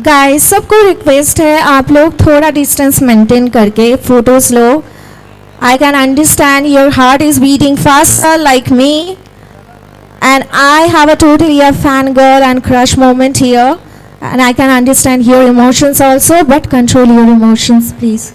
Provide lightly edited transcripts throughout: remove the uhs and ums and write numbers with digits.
Guys सबको request है आप लोग थोड़ा डिस्टेंस मेंटेन करके photos low. I can understand your heart is beating faster like me, and I have a totally a fangirl and crush moment here, and I can understand your emotions also, but control your emotions please.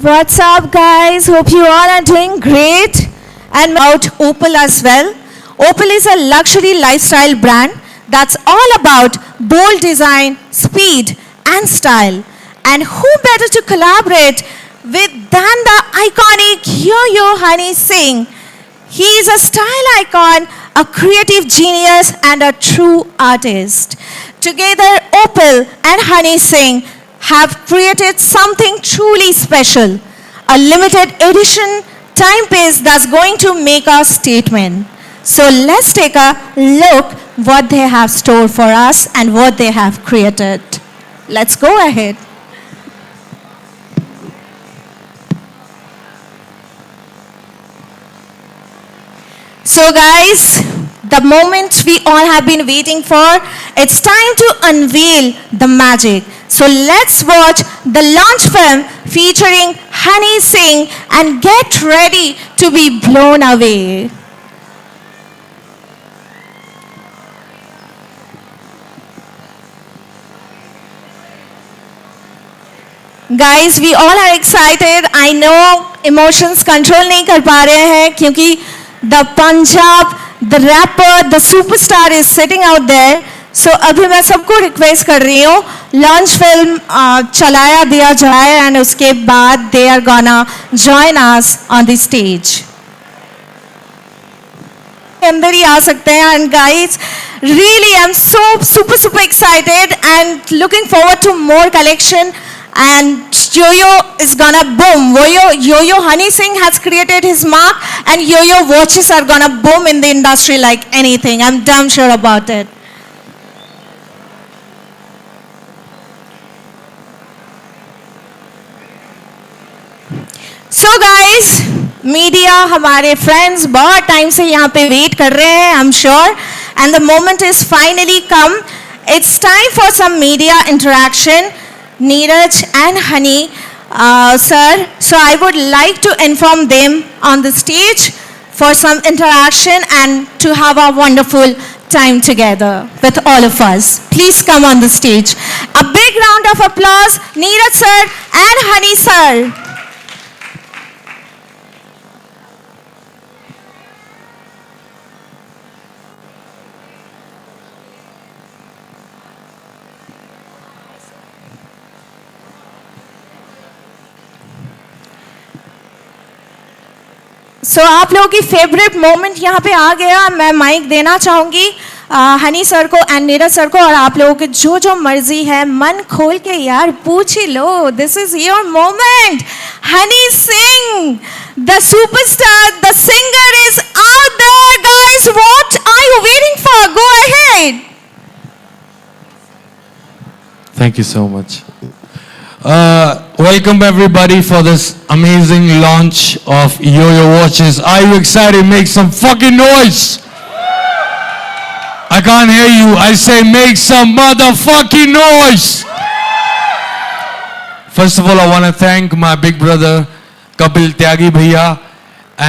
What's up guys, hope you all are doing great. And about Opel as well. Opel is a luxury lifestyle brand that's all about bold design, speed and style. And who better to collaborate with than the iconic Yo-Yo Honey Singh. He is a style icon, a creative genius and a true artist. Together Opel and Honey Singh have created something truly special, a limited edition timepiece that's going to make a statement. So let's take a look what they have stored for us and what they have created. Let's go ahead. So guys, the moment we all have been waiting for, it's time to unveil the magic. So let's watch the launch film featuring Honey Singh and get ready to be blown away. Guys, we all are excited. I know emotions control नहीं कर पा रहे हैं क्योंकि the Punjab, the rapper, the superstar is sitting out there. So अभी मैं सबको request कर रही हूँ लॉन्च फिल्म चलाया दिया जाए and उसके बाद they are gonna join us on the stage. अंदर ही आ सकते हैं and guys really I'm so super excited and looking forward to more collection. And Yo-Yo is gonna boom. Yo-Yo Honey Singh has created his mark and Yo-Yo watches are gonna boom in the industry like anything. I'm damn sure about it. So guys, media हमारे friends बहुत time से यहाँ पे wait कर रहे हैं I'm sure and the moment is finally come. It's time for some media interaction. Neeraj and Honey, sir, so I would like to inform them on the stage for some interaction and to have a wonderful time together with all of us. Please come on the stage. A big round of applause, Neeraj sir and Honey sir. So आप लोगों की favourite moment यहाँ पे आ गया. मैं mic देना चाहूँगी Honey sir को एंड नीरज सर को और आप लोगों के जो मर्जी है मन खोल के यार पूछ ही लो. This is your moment. Honey Singh the superstar the singer is out there. Guys what are you waiting for? Go ahead. Thank you so much. Welcome everybody for this amazing launch of Yo-Yo watches. Are you excited? Make some fucking noise. I can't hear you. I say make some motherfucking noise. First of all, I want to thank my big brother Kapil Tyagi Bhaiya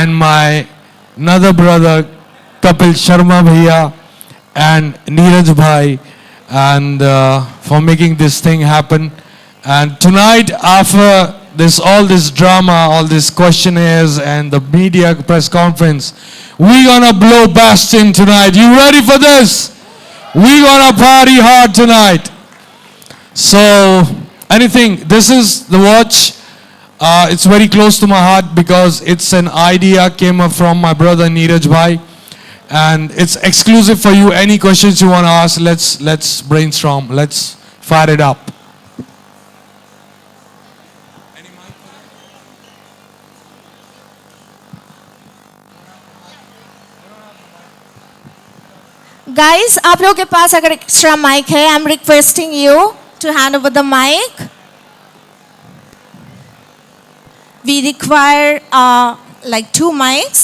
and my another brother Kapil Sharma Bhaiya and Neeraj Bhai and for making this thing happen. And tonight, after all this drama, all these questionnaires and the media press conference, we're gonna blow Bastion tonight. You ready for this? We're gonna party hard tonight. So anything. This is the watch. It's very close to my heart because it's an idea came up from my brother Neeraj Bhai, and it's exclusive for you. Any questions you want to ask, let's brainstorm. Let's fire it up. Guys, आप लोगों के पास अगर extra mic है, I am requesting you to hand over the mic. We require like 2 mics.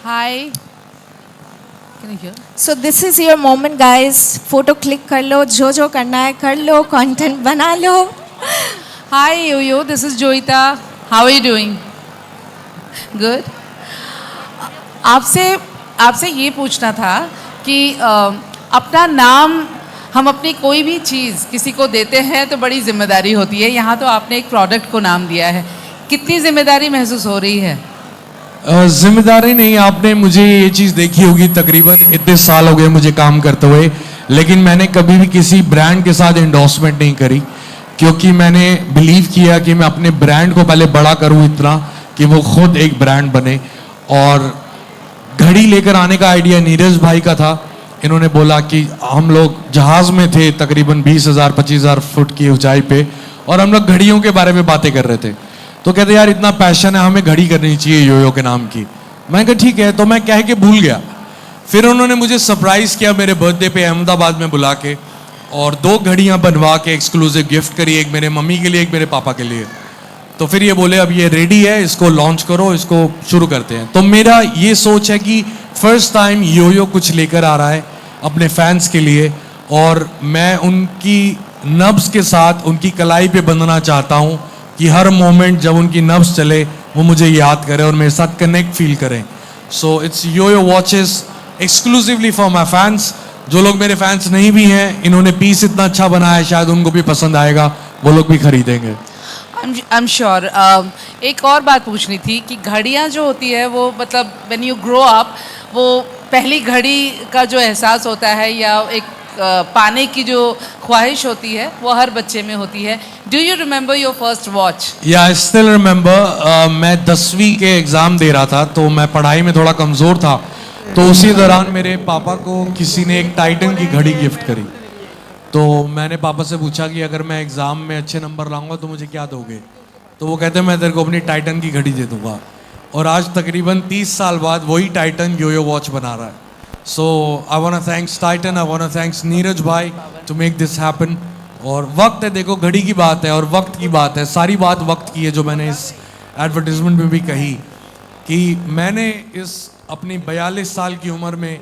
Hi. Can you hear? So this is your moment, guys. Photo click कर लो, जो करना है कर लो, content बना लो. Hi, Yo-Yo. This is Joita. How are you doing? Good. आपसे ये पूछना था कि अपना नाम हम अपनी कोई भी चीज़ किसी को देते हैं तो बड़ी जिम्मेदारी होती है. यहाँ तो आपने एक प्रोडक्ट को नाम दिया है. कितनी जिम्मेदारी महसूस हो रही है? जिम्मेदारी नहीं, आपने मुझे ये चीज़ देखी होगी, तकरीबन इतने साल हो गए मुझे काम करते हुए, लेकिन मैंने कभी भी किसी ब्रांड के साथ एंडोर्समेंट नहीं करी, क्योंकि मैंने बिलीव किया कि मैं अपने ब्रांड को पहले बड़ा करूं इतना कि वो खुद एक ब्रांड बने. और घड़ी लेकर आने का आइडिया नीरज भाई का था. इन्होंने बोला कि हम लोग जहाज में थे तकरीबन 20,000-25,000 फुट की ऊंचाई पे, और हम लोग घड़ियों के बारे में बातें कर रहे थे. तो कहते यार इतना पैशन है, हमें घड़ी करनी चाहिए योयो के नाम की. मैं कहा ठीक है. तो मैं कह के भूल गया. फिर उन्होंने मुझे सरप्राइज किया मेरे बर्थडे पे अहमदाबाद में बुला के, और 2 घड़ियां बनवा के एक्सक्लूसिव गिफ्ट करी, एक मेरे मम्मी के लिए, एक मेरे पापा के लिए. तो फिर ये बोले अब ये रेडी है, इसको लॉन्च करो, इसको शुरू करते हैं. तो मेरा ये सोच है कि फर्स्ट टाइम योयो कुछ लेकर आ रहा है अपने फैंस के लिए, और मैं उनकी नब्ज के साथ उनकी कलाई पे बंधना चाहता हूँ कि हर मोमेंट जब उनकी नब्ज चले वो मुझे याद करे और मेरे साथ कनेक्ट फील करें. So it's YoYo watches exclusively for my fans. जो लोग मेरे फैंस नहीं भी हैं, इन्होंने पीस इतना अच्छा बनाया है, शायद उनको भी पसंद आएगा, वो लोग भी खरीदेंगे. I am sure. एक और बात पूछनी थी कि घड़ियाँ जो होती है वो मतलब व्हेन यू ग्रो अप, वो पहली घड़ी का जो एहसास होता है या एक पाने की जो ख्वाहिश होती है वो हर बच्चे में होती है. Do you remember your first watch? या आई स्टिल रिमेंबर. मैं 10वीं के एग्ज़ाम दे रहा था, तो मैं पढ़ाई में थोड़ा कमज़ोर था. तो उसी दौरान मेरे पापा को किसी ने एक टाइटन की घड़ी गिफ्ट करी. तो मैंने पापा से पूछा कि अगर मैं एग्ज़ाम में अच्छे नंबर लाऊंगा तो मुझे क्या दोगे. तो वो कहते मैं तेरे को अपनी टाइटन की घड़ी दे दूंगा. और आज तकरीबन 30 साल बाद वही टाइटन योयो वॉच बना रहा है. So I want to thanks Titan, I want to thanks Neeraj भाई टू मेक दिस हैपन. और वक्त है, देखो घड़ी की बात है और वक्त की बात है, सारी बात वक्त की है. जो मैंने इस एडवर्टीजमेंट में भी कही कि मैंने इस अपनी 42 साल की उम्र में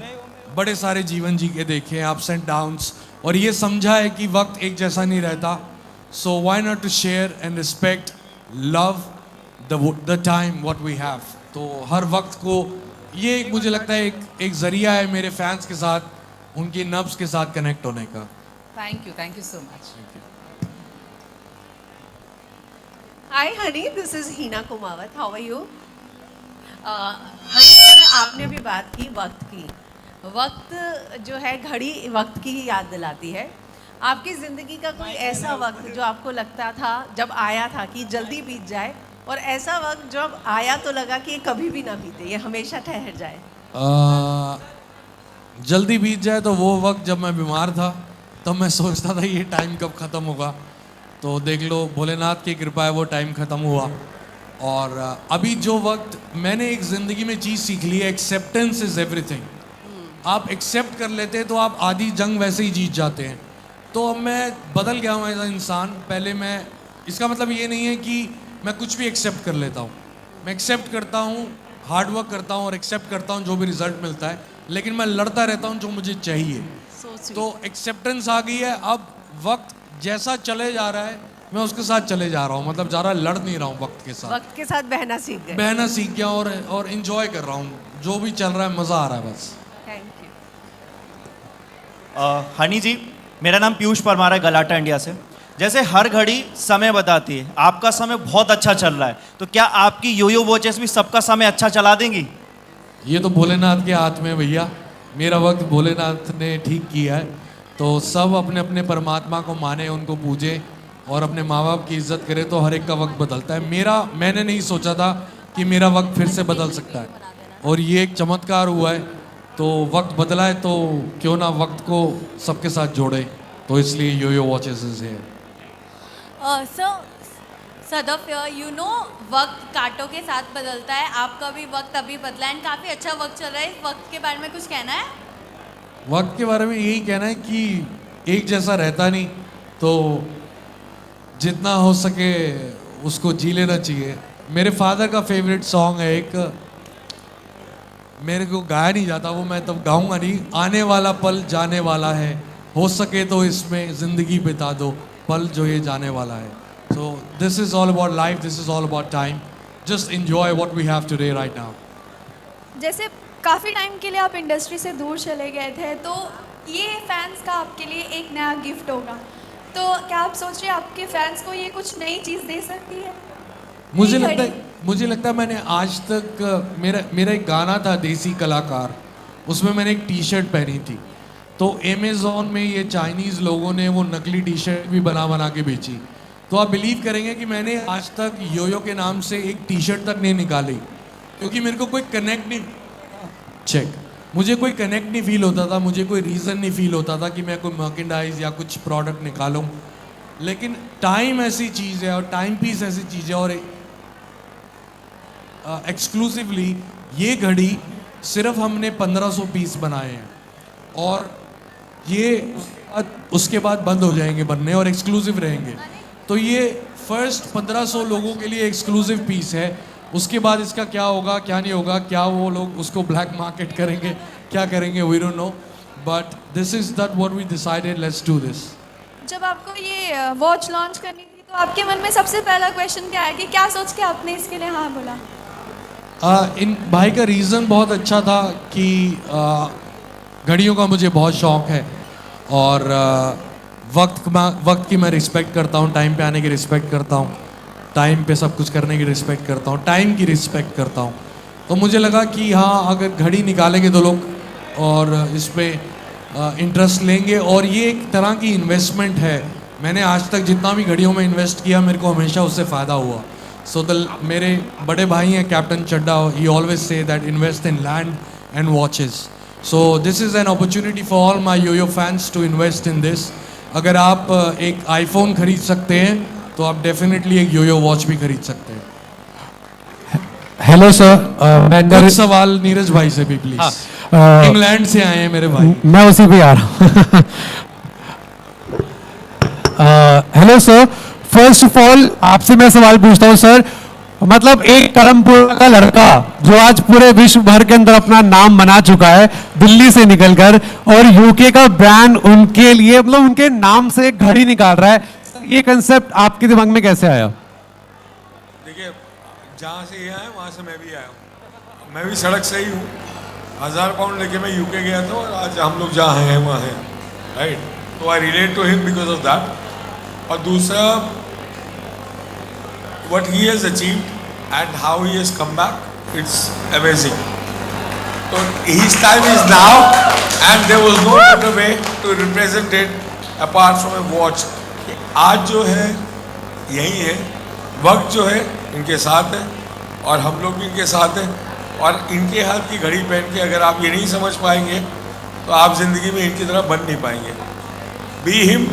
बड़े सारे जीवन जी के देखे हैं, अप्स एंड डाउन्स, और ये समझा है कि वक्त एक जैसा नहीं रहता. So why not to share and respect, love the time what we have. तो हर वक्त को ये एक मुझे लगता है एक जरिया है मेरे फैंस के साथ, उनकी नब्ज के साथ कनेक्ट होने का. Thank you so much. Hi honey, this is Hina Kumawat. How are you? honey, आपने अभी बात की वक्त की. वक्त जो है घड़ी वक्त की ही याद दिलाती है. आपकी ज़िंदगी का कोई ऐसा वक्त जो आपको लगता था जब आया था कि जल्दी बीत जाए, और ऐसा वक्त जब आया तो लगा कि ये कभी भी ना बीते, ये हमेशा ठहर जाए? जल्दी बीत जाए तो वो वक्त जब मैं बीमार था, तब मैं सोचता था ये टाइम कब ख़त्म होगा. तो देख लो भोलेनाथ की कृपा है, वो टाइम ख़त्म हुआ. और अभी जो वक्त मैंने एक ज़िंदगी में चीज़ सीख ली है, एक्सेप्टेंस इज़ एवरीथिंग. आप एक्सेप्ट कर लेते हैं तो आप आधी जंग वैसे ही जीत जाते हैं. तो अब मैं बदल गया हूँ एज अ इंसान. पहले मैं, इसका मतलब ये नहीं है कि मैं कुछ भी एक्सेप्ट कर लेता हूँ. मैं एक्सेप्ट करता हूँ, हार्ड वर्क करता हूँ और एक्सेप्ट करता हूँ जो भी रिजल्ट मिलता है, लेकिन मैं लड़ता रहता हूँ जो मुझे चाहिए. तो एक्सेप्टेंस आ गई है. अब वक्त जैसा चले जा रहा है मैं उसके साथ चले जा रहा हूँ, मतलब ज़्यादा लड़ नहीं रहा हूँ वक्त के साथ. वक्त के साथ बहना सीख गए. बहना सीख गया और इन्जॉय कर रहा हूँ. जो भी चल रहा है मज़ा आ रहा है बस. Thank you. हनी जी, मेरा नाम पीयूष परमार है, गलाटा इंडिया से. जैसे हर घड़ी समय बताती है, आपका समय बहुत अच्छा चल रहा है, तो क्या आपकी योयो वॉचेस भी सबका समय अच्छा चला देंगी? ये तो भोलेनाथ के हाथ में भैया, मेरा वक्त भोलेनाथ ने ठीक किया है। तो सब अपने अपने परमात्मा को माने, उनको पूजे और अपने माँ बाप की इज्जत करे तो हर एक का वक्त बदलता है। मैंने नहीं सोचा था कि मेरा वक्त फिर से बदल सकता है, और ये एक चमत्कार हुआ है। तो वक्त बदला है तो क्यों ना वक्त को सबके साथ जोड़े, तो इसलिए Yoyo watches is here. Sadaf, you know वक्त कांटों के साथ बदलता है, आपका भी वक्त अभी बदला है, काफ़ी अच्छा वक्त चल रहा है। इस वक्त के बारे में कुछ कहना है? वक्त के बारे में यही कहना है कि एक जैसा रहता नहीं, तो जितना हो सके उसको जी लेना चाहिए। मेरे फादर का फेवरेट सॉन्ग है एक, मेरे को गाया नहीं जाता वो, मैं तब गाऊंगा नहीं। आने वाला पल जाने वाला है, हो सके तो इसमें ज़िंदगी बिता दो पल जो ये जाने वाला है। So this is all about life, this is all about time. Just enjoy what we have today right now. जैसे काफ़ी टाइम के लिए आप इंडस्ट्री से दूर चले गए थे, तो ये फैंस का आपके लिए एक नया गिफ्ट होगा, तो क्या आप सोच रहे हैं आपके फैंस को ये कुछ नई चीज़ दे सकती है? मुझे लगता है मैंने आज तक मेरा एक गाना था देसी कलाकार, उसमें मैंने एक टी शर्ट पहनी थी। तो अमेज़ॉन में ये चाइनीज़ लोगों ने वो नकली टी शर्ट भी बना के बेची। तो आप बिलीव करेंगे कि मैंने आज तक योयो के नाम से एक टी शर्ट तक नहीं निकाली, क्योंकि मेरे को कोई कनेक्ट नहीं मुझे कोई कनेक्ट नहीं फील होता था, मुझे कोई रीज़न नहीं फील होता था कि मैं कोई मर्केंडाइज या कुछ प्रोडक्ट निकालूं। लेकिन टाइम ऐसी चीज़ है और टाइम पीस ऐसी चीज़ है, और एक्सक्लूसिवली ये घड़ी सिर्फ हमने 1500 पीस बनाए हैं, और ये उसके बाद बंद हो जाएंगे बनने और एक्सक्लूसिव रहेंगे। तो ये फर्स्ट 1500 लोगों के लिए एक्सक्लूसिव पीस है। उसके बाद इसका क्या होगा क्या नहीं होगा, क्या वो लोग उसको ब्लैक मार्केट करेंगे, क्या करेंगे, we don't know, but this is that what we decided, let's do this. जब आपको ये वॉच लॉन्च करनी थी, तो आपके मन में सबसे पहला क्वेश्चन क्या है कि क्या सोच के आपने इसके लिए हाँ बोला? इन भाई का रीज़न बहुत अच्छा था कि घड़ियों का मुझे बहुत शौक़ है, और वक्त की मैं रिस्पेक्ट करता हूँ, टाइम पे आने की रिस्पेक्ट करता हूँ, टाइम पे सब कुछ करने की रिस्पेक्ट करता हूँ, टाइम की रिस्पेक्ट करता हूँ। तो मुझे लगा कि हाँ, अगर घड़ी निकालेंगे तो लोग और इस पर इंटरेस्ट लेंगे, और ये एक तरह की इन्वेस्टमेंट है। मैंने आज तक जितना भी घड़ियों में इन्वेस्ट किया, मेरे को हमेशा उससे फ़ायदा हुआ। सो मेरे बड़े भाई हैं captain Chadha, he always say that invest in land and watches. So this is an opportunity for all my YoYo fans to invest in this. अगर आप एक आईफोन खरीद सकते हैं तो आप डेफिनेटली एक योयो वॉच भी खरीद सकते हैं। हेलो सर, कुछ सवाल नीरज भाई से भी प्लीज। इंग्लैंड से आए हैं मेरे भाई। मैं उसी पे आ रहा हूँ। Hello sir, first of all आपसे मैं सवाल पूछता हूँ सर, मतलब एक करमपुर का लड़का जो आज पूरे विश्व भर के अंदर अपना नाम बना चुका है दिल्ली से निकलकर, और यूके का ब्रांड उनके लिए मतलब उनके नाम से एक घड़ी निकाल रहा है, ये कंसेप्ट आपके दिमाग में कैसे आया? देखिए, जहाँ से ये आया वहाँ से मैं भी आया हूँ, मैं भी सड़क से ही हूँ। 1000 पाउंड लेके मैं यूके गया था, और आज हम लोग जहाँ हैं वहाँ हैं, राइट? तो I relate to him because of that. और दूसरा, what he has achieved and how he has come back, it's amazing. So his time is now, and there was no better way to represent it apart from a watch. आज जो है यही है, वक्त जो है इनके साथ है, और हम लोग भी इनके साथ हैं, और इनके हाथ की घड़ी पहन के अगर आप ये नहीं समझ पाएंगे तो आप ज़िंदगी में इनकी तरह बन नहीं पाएंगे। Be him,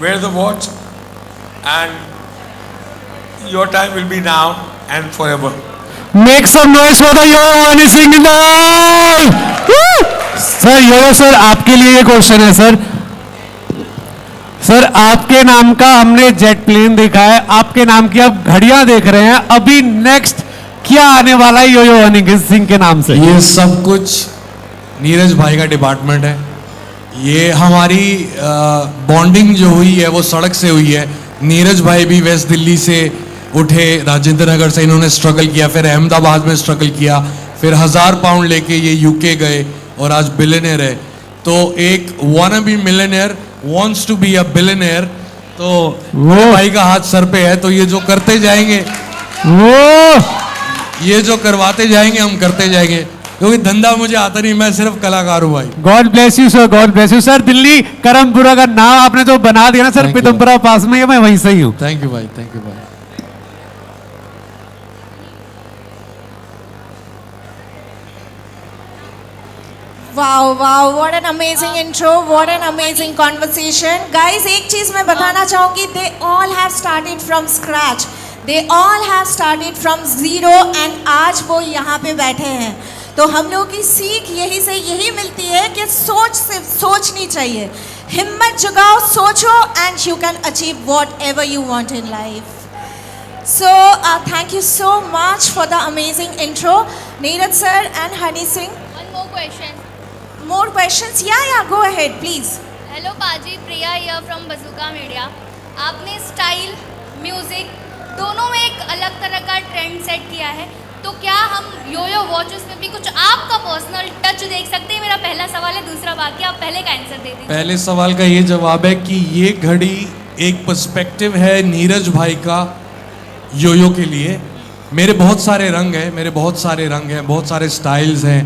wear the watch, and your time will be now and forever. Make some noise for the Yoyo Wani Singh in the world! Sir YoYo sir, आपके लिए ये क्वेश्चन है सर। सर, आपके नाम का हमने जेट प्लेन देखा है, आपके नाम की आप घड़ियां देख रहे हैं, अभी नेक्स्ट क्या आने वाला है योयो वनी सिंह के नाम से? ये सब कुछ नीरज भाई का डिपार्टमेंट है। ये हमारी बॉन्डिंग जो हुई है वो सड़क से हुई है। नीरज भाई भी वेस्ट दिल्ली से उठे, राजेंद्र नगर से इन्होंने स्ट्रगल किया, फिर अहमदाबाद में स्ट्रगल किया, फिर 1000 पाउंड लेके ये यूके गए और आज बिलियनियर है। तो एक wanna be millionaire wants to be a billionaire, तो वो भाई का हाथ सर पे है, तो ये जो करते जाएंगे वो ये जो करवाते जाएंगे हम करते जाएंगे, क्योंकि धंधा मुझे आता नहीं, मैं सिर्फ कलाकार हूँ भाई। God bless you sir, God bless you sir. Delhi Karampura का नाम आपने जो बना दिया ना सर, Thank you. पीतमपुरा पास में, मैं वहीं से ही हूँ। थैंक यू भाई, थैंक यू भाई। Wow, wow, what an amazing intro, what an amazing conversation. Guys, एक चीज़ मैं बताना चाहूँगी, they all have started from scratch. They all have started from zero and आज वो यहाँ पे बैठे हैं। तो हम लोगों की सीख यही से यही मिलती है कि सोच सिर्फ सोचनी चाहिए, हिम्मत जगाओ, सोचो and you can achieve whatever you want in life. So, thank you so much for the amazing intro, Neeraj sir and Honey Singh. One more question. More questions? Yeah, go ahead, please. Hello पाजी, प्रिया here from बजूका media. आपने style, music दोनों में एक अलग तरह का trend set किया है, तो क्या हम योयो वॉचेस में भी कुछ आपका पर्सनल टच देख सकते हैं? मेरा पहला सवाल है, दूसरा बाकी आप पहले का आंसर दे दीजिए। पहले सवाल का ये जवाब है कि ये घड़ी एक पर्सपेक्टिव है नीरज भाई का योयो के लिए। मेरे बहुत सारे रंग हैं, बहुत सारे स्टाइल्स हैं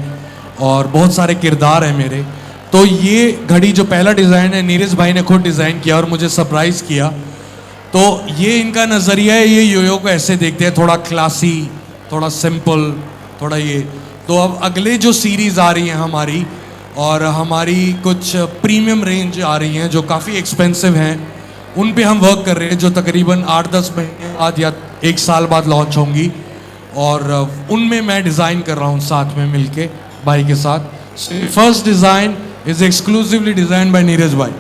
और बहुत सारे किरदार हैं मेरे। तो ये घड़ी जो पहला डिज़ाइन है नीरज भाई ने खुद डिज़ाइन किया और मुझे सरप्राइज़ किया। तो ये इनका नज़रिया है, ये योयो को ऐसे देखते हैं, थोड़ा क्लासी, थोड़ा सिंपल, थोड़ा ये। तो अब अगले जो सीरीज़ आ रही हैं हमारी, और हमारी कुछ प्रीमियम रेंज आ रही हैं जो काफ़ी एक्सपेंसिव हैं, उन पे हम वर्क कर रहे हैं, जो तकरीबन 8-10 महीने बाद या 1 साल बाद लॉन्च होंगी। और उनमें मैं डिज़ाइन कर रहा हूँ साथ में मिलके भाई के साथ। First design is exclusively design by Neeraj भाई।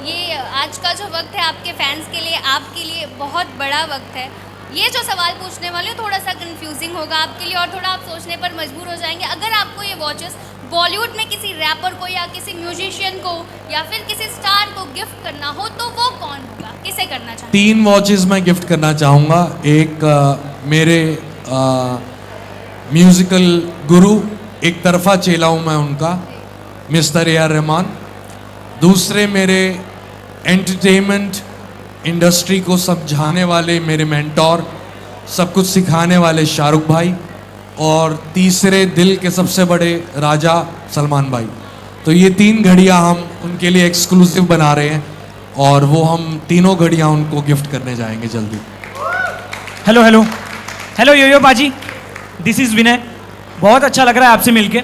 ये आज का जो वक्त है आपके फैंस के लिए, आपके लिए बहुत बड़ा वक्त है। ये जो सवाल पूछने वाले हो थोड़ा सा कंफ्यूजिंग होगा आपके लिए और थोड़ा आप सोचने पर मजबूर हो जाएंगे। अगर आपको ये वॉचेस बॉलीवुड में किसी रैपर को या किसी म्यूजिशियन को या फिर किसी स्टार को गिफ्ट करना हो तो वो कौन होगा, किसे करना चाहेंगे? 3 वॉचेस मैं गिफ्ट करना चाहूँगा। एक मेरे म्यूज़िकल गुरु, एक तरफा चेला हूँ मैं उनका, मिस्टर ए.आर. रहमान। दूसरे मेरे एंटरटेनमेंट इंडस्ट्री को समझाने वाले मेरे मेंटोर, सब कुछ सिखाने वाले शाहरुख भाई। और तीसरे दिल के सबसे बड़े राजा सलमान भाई। तो ये 3 घड़ियाँ हम उनके लिए एक्सक्लूसिव बना रहे हैं और वो हम तीनों घड़ियाँ उनको गिफ्ट करने जाएंगे जल्दी। हेलो हेलो हेलो योयो बाजी, दिस इज़ विनय। बहुत अच्छा लग रहा है आपसे मिलके।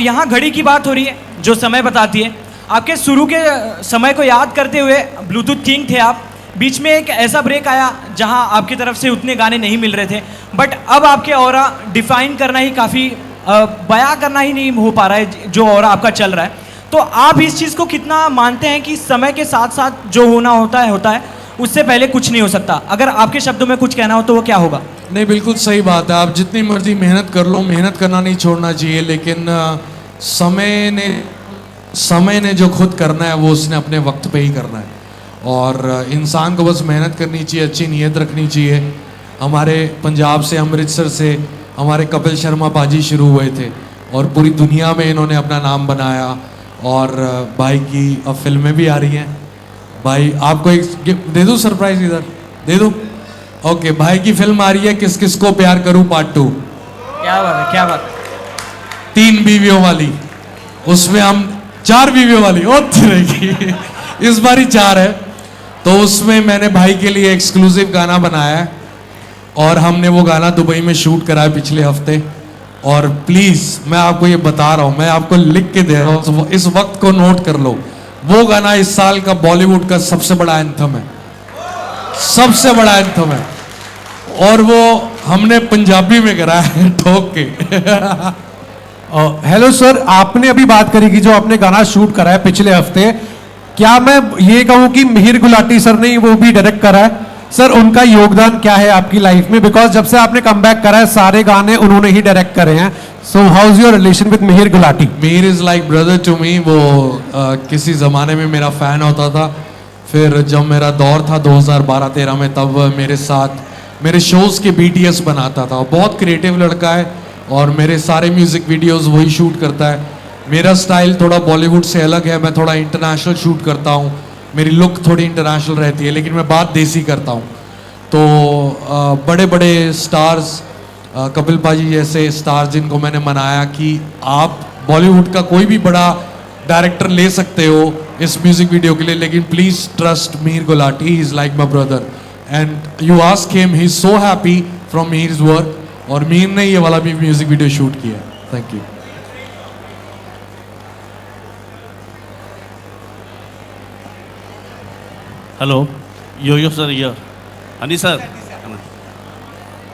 यहाँ घड़ी की बात हो रही है जो समय बताती है। आपके शुरू के समय को याद करते हुए ब्लूटूथ किंग थे आप। बीच में एक ऐसा ब्रेक आया जहाँ आपकी तरफ से उतने गाने नहीं मिल रहे थे, बट अब आपके ऑरा डिफाइन करना ही काफ़ी बयां करना ही नहीं हो पा रहा है जो ऑरा आपका चल रहा है। तो आप इस चीज़ को कितना मानते हैं कि समय के साथ साथ जो होना होता है, उससे पहले कुछ नहीं हो सकता? अगर आपके शब्दों में कुछ कहना हो तो वो क्या होगा? नहीं, बिल्कुल सही बात है। आप जितनी मर्जी मेहनत कर लो, मेहनत करना नहीं छोड़ना चाहिए, लेकिन समय ने जो खुद करना है वो उसने अपने वक्त पे ही करना है। और इंसान को बस मेहनत करनी चाहिए, अच्छी नीयत रखनी चाहिए। हमारे पंजाब से, अमृतसर से हमारे कपिल शर्मा पाजी शुरू हुए थे और पूरी दुनिया में इन्होंने अपना नाम बनाया। और भाई की अब फिल्में भी आ रही हैं। भाई आपको एक गिफ्ट दे दूँ, सरप्राइज इधर दे दूँ? ओके, भाई की फिल्म आ रही है किस किस को प्यार करूँ पार्ट 2। क्या बात है, क्या बात है। 3 बीवियों वाली, उसमें हम 4 बीवियों वाली रहेगी, इस बार ही 4 है। तो उसमें मैंने भाई के लिए एक्सक्लूसिव गाना बनाया है और हमने वो गाना दुबई में शूट करा है पिछले हफ्ते। और प्लीज़ मैं आपको ये बता रहा हूँ, मैं आपको लिख के दे रहा हूँ, इस वक्त को नोट कर लो। वो गाना इस साल का बॉलीवुड का सबसे बड़ा एंथम है, सबसे बड़ा एंथम है। और वो हमने पंजाबी में करा है ठोक के। हेलो सर, आपने अभी बात करी कि जो आपने गाना शूट करा है पिछले हफ्ते, क्या मैं ये कहूँ कि मिहिर गुलाटी सर ने वो भी डायरेक्ट करा है? सर उनका योगदान क्या है आपकी लाइफ में? बिकॉज जब से आपने कम बैक करा है सारे गाने उन्होंने ही डायरेक्ट करे हैं। So how is your relation with Mihir Gulati? Mihir is like brother to me. वो किसी ज़माने में मेरा फ़ैन होता था, फिर जब मेरा दौर था 2012-13 में, तब मेरे साथ मेरे शोज़ के BTS बनाता था। बहुत क्रिएटिव लड़का है और मेरे सारे म्यूज़िक वीडियोज़ वही शूट करता है। मेरा स्टाइल थोड़ा बॉलीवुड से अलग है, मैं थोड़ा इंटरनेशनल शूट करता हूँ, मेरी लुक थोड़ी इंटरनेशनल रहती है, लेकिन मैं बात देसी करता हूँ। तो बड़े बड़े स्टार्स कपिल पाजी जैसे स्टार्स जिनको मैंने मनाया कि आप बॉलीवुड का कोई भी बड़ा डायरेक्टर ले सकते हो इस म्यूजिक वीडियो के लिए, लेकिन please trust Mir Gulati, he is like my brother and you ask him, he is so happy from Mir's work, और मीर ने ये वाला भी म्यूजिक वीडियो शूट किया। Thank you. Hello yo sir, Honey sir.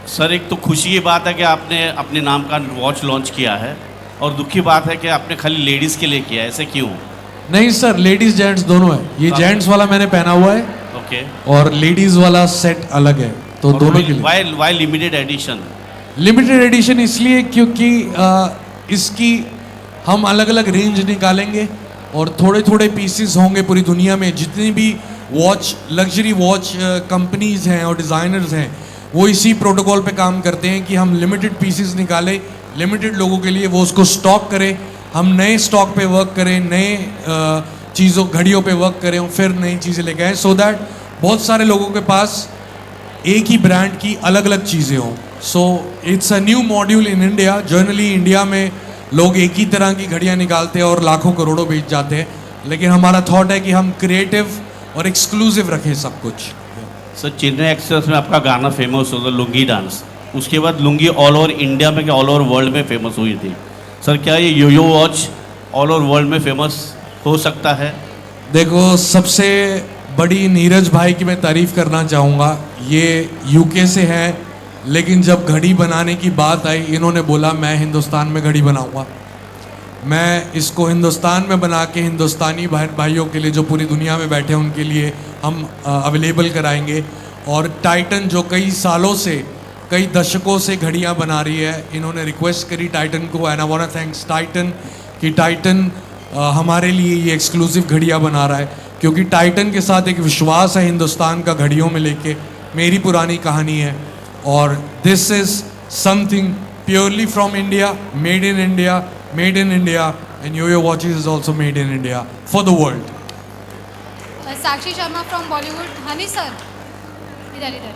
Sir, एक तो खुशी की बात है कि आपने अपने नाम का वॉच लॉन्च किया है, और दुखी बात है कि आपने खाली लेडीज़ के लिए किया है, ऐसे क्यों? नहीं सर, लेडीज जेंट्स दोनों है। ये जेंट्स वाला मैंने पहना हुआ है ओके, और लेडीज वाला सेट अलग है, तो दोनों के लिए। Why limited edition? Limited edition इसलिए क्योंकि इसकी हम अलग अलग रेंज निकालेंगे और थोड़े थोड़े पीसेस होंगे पूरी दुनिया में। जितनी भी वॉच, लग्जरी वॉच कंपनीज हैं और डिज़ाइनर्स हैं, वो इसी प्रोटोकॉल पे काम करते हैं कि हम लिमिटेड पीसेस निकालें लिमिटेड लोगों के लिए, वो उसको स्टॉक करें, हम नए स्टॉक पे वर्क करें, नए चीज़ों घड़ियों पे वर्क करें और फिर नई चीज़ें लेके आएँ, सो दैट बहुत सारे लोगों के पास एक ही ब्रांड की अलग अलग चीज़ें हों। So it's a new module in India. Generally India में लोग एक ही तरह की घड़ियाँ निकालते हैं और लाखों करोड़ों बेच जाते हैं, लेकिन हमारा थॉट है कि हम क्रिएटिव और एक्सक्लूसिव रखें सब कुछ। सर, चेन्नई एक्सप्रेस में आपका गाना फेमस हुआ था, लुंगी डांस। उसके बाद लुंगी ऑल ओवर इंडिया में क्या ऑल ओवर वर्ल्ड में फेमस हुई थी। सर, क्या ये यो वॉच ऑल ओवर वर्ल्ड में फेमस हो सकता है? देखो, सबसे बड़ी नीरज भाई की मैं तारीफ़ करना चाहूँगा। ये यूके से हैं, लेकिन जब घड़ी बनाने की बात आई, इन्होंने बोला मैं हिंदुस्तान में घड़ी बनाऊँगा। मैं इसको हिंदुस्तान में बना के हिंदुस्तानी भाइयों के लिए जो पूरी दुनिया में बैठे हैं उनके लिए हम अवेलेबल कराएंगे। और टाइटन जो कई सालों से, कई दशकों से घड़ियां बना रही है, इन्होंने रिक्वेस्ट करी टाइटन को, and I want to thanks Titan कि टाइटन हमारे लिए ये एक्सक्लूसिव घड़ियां बना रहा है, क्योंकि टाइटन के साथ एक विश्वास है हिंदुस्तान का घड़ियों में लेके। मेरी पुरानी कहानी है और this is something purely from India, made in India, made in India, and Yo-Yo watches is also made in India for the world. Sakshi Sharma from Bollywood. Honey sir, इधर इधर,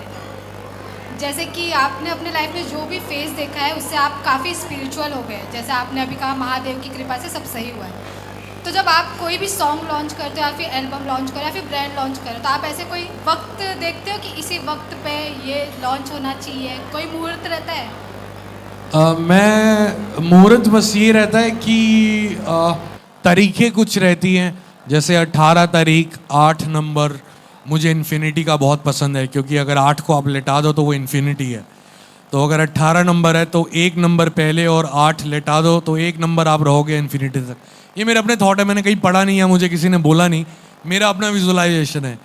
जैसे कि आपने अपने लाइफ में जो भी फेस देखा है उससे आप काफ़ी स्पिरिचुअल हो गए। जैसे आपने अभी कहा महादेव की कृपा से सब सही हुआ है। तो जब आप कोई भी सॉन्ग लॉन्च करते हो या फिर एल्बम लॉन्च करो या फिर ब्रांड लॉन्च करो, तो आप ऐसे कोई वक्त देखते हो कि इसी वक्त पे ये लॉन्च होना चाहिए? कोई मुहूर्त रहता है? मैं मुहूर्त बस ये रहता है कि तारीखें कुछ रहती हैं, जैसे 18 तारीख 8 नंबर मुझे इन्फिनिटी का बहुत पसंद है, क्योंकि अगर 8 को आप लेटा दो तो वो इन्फिनिटी है। तो अगर 18 नंबर है तो 1 नंबर पहले और 8 लेटा दो तो 1 नंबर आप रहोगे इन्फिनिटी तक। ये मेरे अपने थॉट है, मैंने कहीं पढ़ा नहीं है, मुझे किसी ने बोला नहीं, मेरा अपना विजुअलाइजेशन है।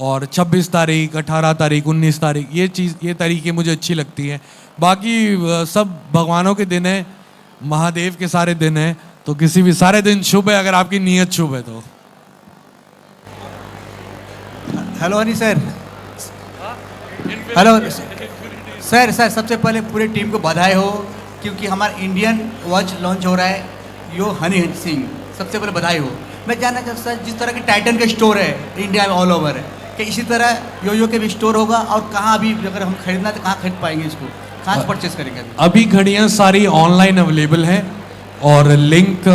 और 26 तारीख, 18 तारीख, 19 तारीख, ये तारीखें मुझे अच्छी लगती हैं। बाकी सब भगवानों के दिन है, महादेव के सारे दिन हैं, तो किसी भी सारे दिन शुभ है अगर आपकी नीयत शुभ है तो। Hello Honey sir. Hello sir. सबसे पहले पूरी टीम को बधाई हो, क्योंकि हमारा इंडियन वॉच लॉन्च हो रहा है, यो हनी सिंह, सबसे पहले बधाई हो। मैं जानना चाहता सर, जिस तरह की टाइटन का स्टोर है इंडिया में ऑल ओवर है, कि इसी तरह यो के भी स्टोर होगा, और कहाँ अभी अगर हम खरीदना तो कहाँ खरीद पाएंगे इसको, कहाँ से परचेस करेंगे? अभी घड़ियाँ सारी ऑनलाइन अवेलेबल हैं और लिंक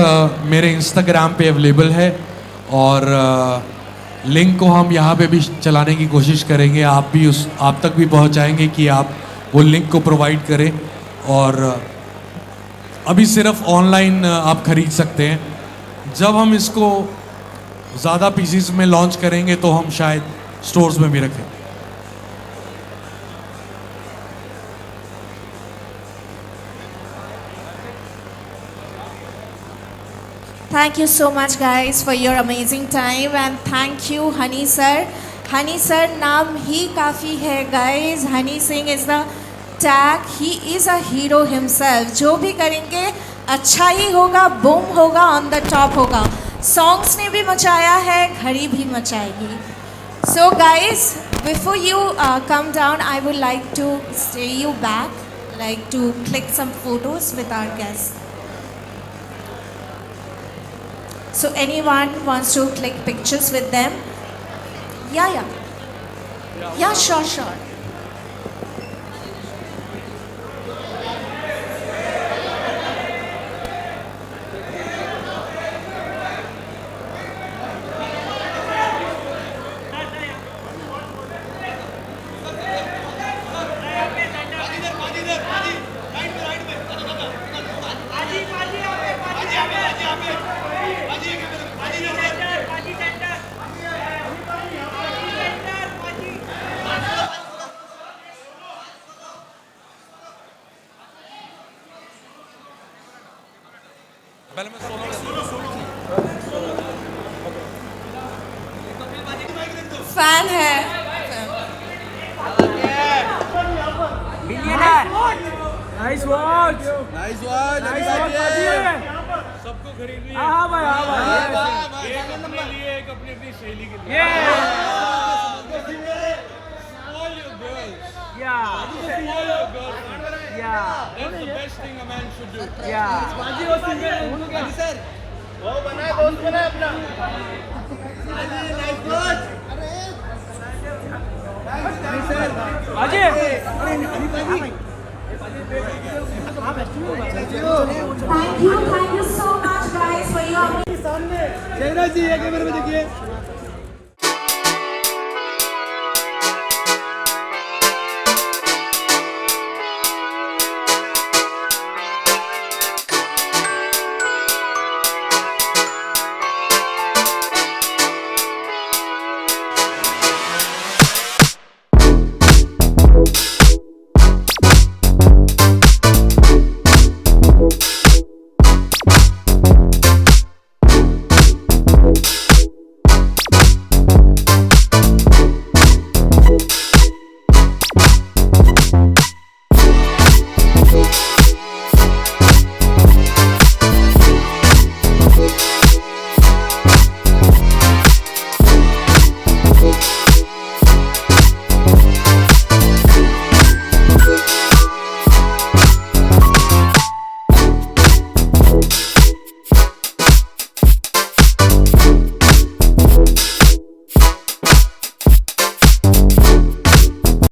मेरे इंस्टाग्राम पे अवेलेबल है, और लिंक को हम यहाँ पे भी चलाने की कोशिश करेंगे, आप तक भी पहुँचाएंगे कि आप वो लिंक को प्रोवाइड करें। और अभी सिर्फ ऑनलाइन आप खरीद सकते हैं। जब हम इसको ज़्यादा पीसीस में लॉन्च करेंगे तो हम शायद स्टोर्स में भी रखें। Thank you so much guys for your amazing time, and thank you Honey sir. Honey sir नाम ही काफ़ी है guys. Honey Singh is the tag. He is a hero himself. जो भी करेंगे अच्छा ही होगा, बूम होगा, on the top होगा। Songs ने भी मचाया है, घड़ी भी मचाएगी। So guys, before you come down, I would like to stay you back, like to click some photos with our guests. So anyone wants to click pictures with them? Yeah, sure. Fan है। Nice watch nice watch सबको खरीदनी है। हाँ भाई हाँ भाई एक अपने लिए एक अपनी अपनी शैली के लिए। All your girls. Yeah. All your girls. Yeah. That's the best thing a man should do. Yeah. बाजी वो सिंगल सर वो बनाए दोस्त बनाए अपना। Nice watch. बाजी Thank you so much guys for your Jayraj ji एक बार देखिए